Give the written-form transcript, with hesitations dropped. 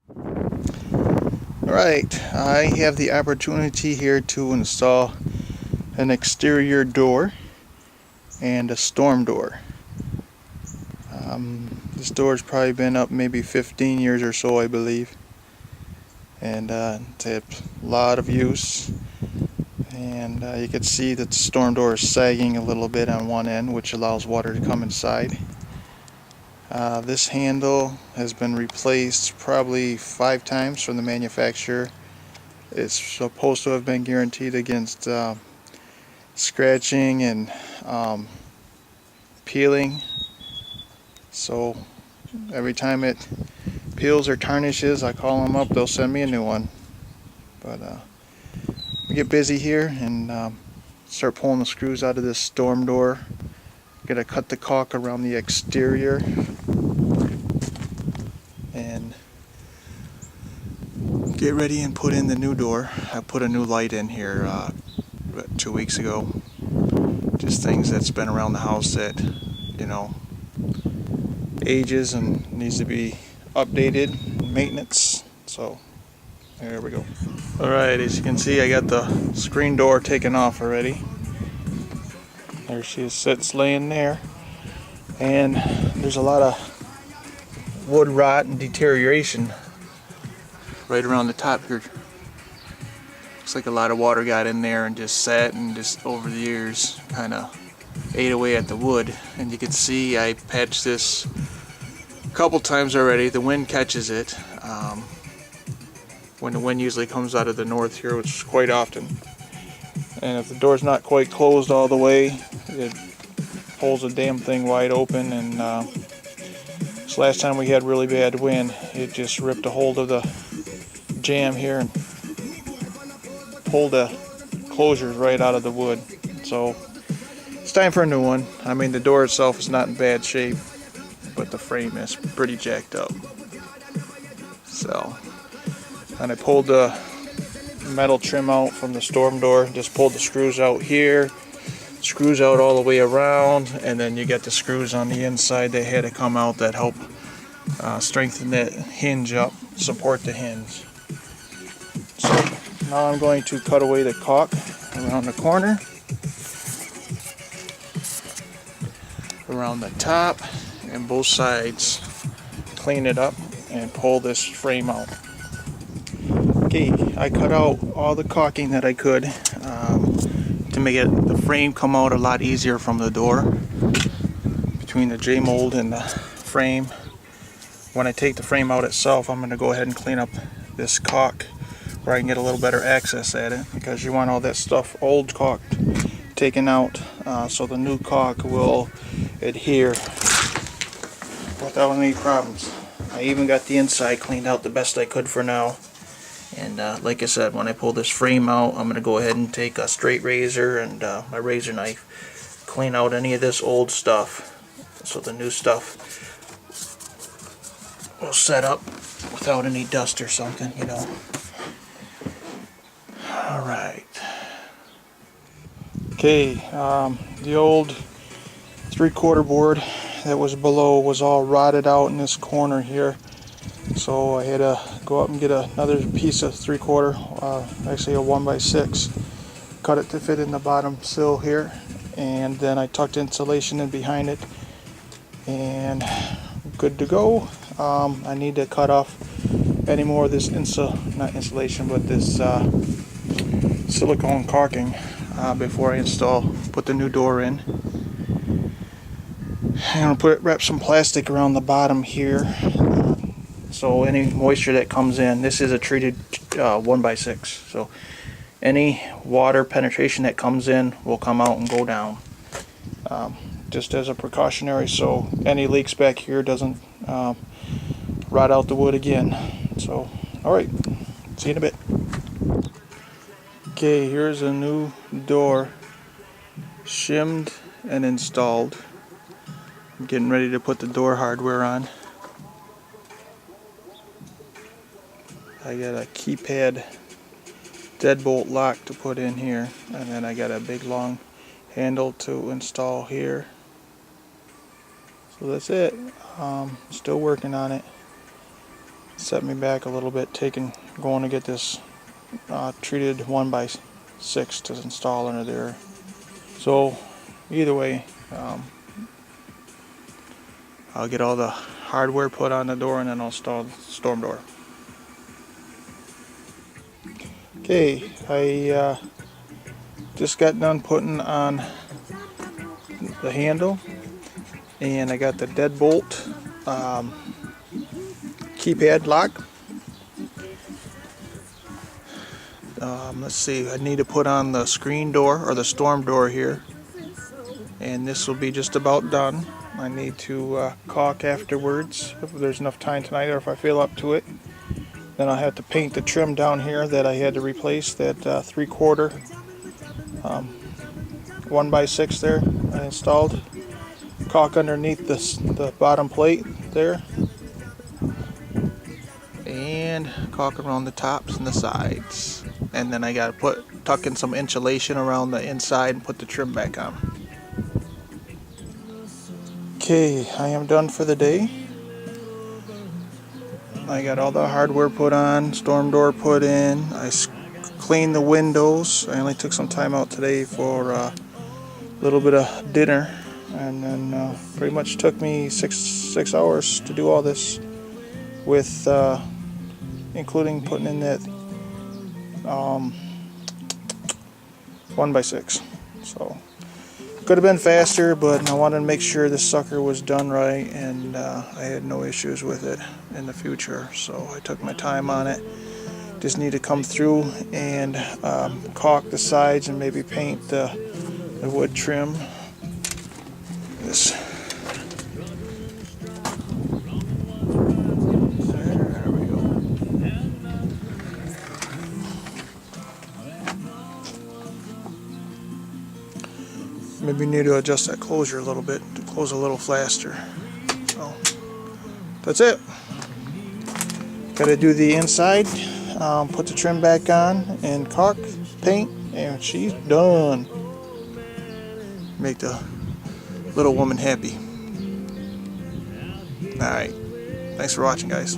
Alright, I have the opportunity here to install an exterior door and a storm door. This door's probably been up maybe 15 years or so, I believe, and it's had a lot of use. And you can see that the storm door is sagging a little bit on one end, which allows water to come inside. This handle has been replaced probably 5 times from the manufacturer. It's supposed to have been guaranteed against scratching and peeling, so every time it peels or tarnishes, I call them up, they'll send me a new one. But we get busy here and start pulling the screws out of this storm door. Gotta cut the caulk around the exterior and get ready and put in the new door. I put a new light in here 2 weeks ago. Just things that's been around the house that, you know, ages and needs to be updated, maintenance. So there we go. Alright, as you can see, I got the screen door taken off already. There she sits laying there, and there's a lot of wood rot and deterioration right around the top here. Looks like a lot of water got in there and just sat and just over the years kind of ate away at the wood. And you can see I patched this a couple times already. The wind catches it when the wind usually comes out of the north here, which is quite often. And if the door's not quite closed all the way, it pulls the damn thing wide open. And this last time we had really bad wind, it just ripped a hold of the jamb here and pulled the closures right out of the wood. So it's time for a new one. I mean, the door itself is not in bad shape, but the frame is pretty jacked up. So, and I pulled the metal trim out from the storm door, just pulled the screws out here, screws out all the way around, and then you get the screws on the inside that had to come out that help strengthen that hinge up, support the hinge. So now I'm going to cut away the caulk around the corner, around the top, and both sides, clean it up and pull this frame out. Okay, I cut out all the caulking that I could to make the frame come out a lot easier from the door, between the J-mold and the frame. When I take the frame out itself, I'm going to go ahead and clean up this caulk where I can get a little better access at it, because you want all that stuff, old caulk, taken out so the new caulk will adhere without any problems. I even got the inside cleaned out the best I could for now. And like I said, when I pull this frame out, I'm going to go ahead and take a straight razor and my razor knife, clean out any of this old stuff so the new stuff will set up without any dust or something, you know. Alright. Okay, the old 3/4 board that was below was all rotted out in this corner here. So I had to go up and get another piece of 3/4, actually a 1x6, cut it to fit in the bottom sill here, and then I tucked insulation in behind it, and good to go. I need to cut off any more of this not insulation, but this silicone caulking before I put the new door in. I'm going to wrap some plastic around the bottom here. So any moisture that comes in, this is a treated 1x6, so any water penetration that comes in will come out and go down, just as a precautionary, so any leaks back here doesn't rot out the wood again. So alright, see you in a bit. Okay, here's a new door, shimmed and installed. I'm getting ready to put the door hardware on. I got a keypad deadbolt lock to put in here, and then I got a big long handle to install here. So that's it. Still working on it. set me back a little bit going to get this treated 1x6 to install under there. So either way, I'll get all the hardware put on the door and then I'll install the storm door. Okay, I just got done putting on the handle, and I got the deadbolt keypad lock. Let's see, I need to put on the screen door or the storm door here, and this will be just about done. I need to caulk afterwards if there's enough time tonight, or if I feel up to it. Then I'll have to paint the trim down here that I had to replace, that 3/4 1x6 there I installed. Caulk underneath the bottom plate there, and caulk around the tops and the sides. And then I got to tuck in some insulation around the inside and put the trim back on. Okay, I am done for the day. I got all the hardware put on, storm door put in. I cleaned the windows. I only took some time out today for a little bit of dinner, and then pretty much took me six hours to do all this, with including putting in that 1x6. So could have been faster, but I wanted to make sure this sucker was done right, and I had no issues with it in the future, so I took my time on it. Just need to come through and caulk the sides and maybe paint the wood trim. This. There we go. Maybe need to adjust that closure a little bit to close a little faster. So that's it. Got to do the inside, put the trim back on, and caulk, paint, and she's done. Make the little woman happy. Alright, thanks for watching, guys.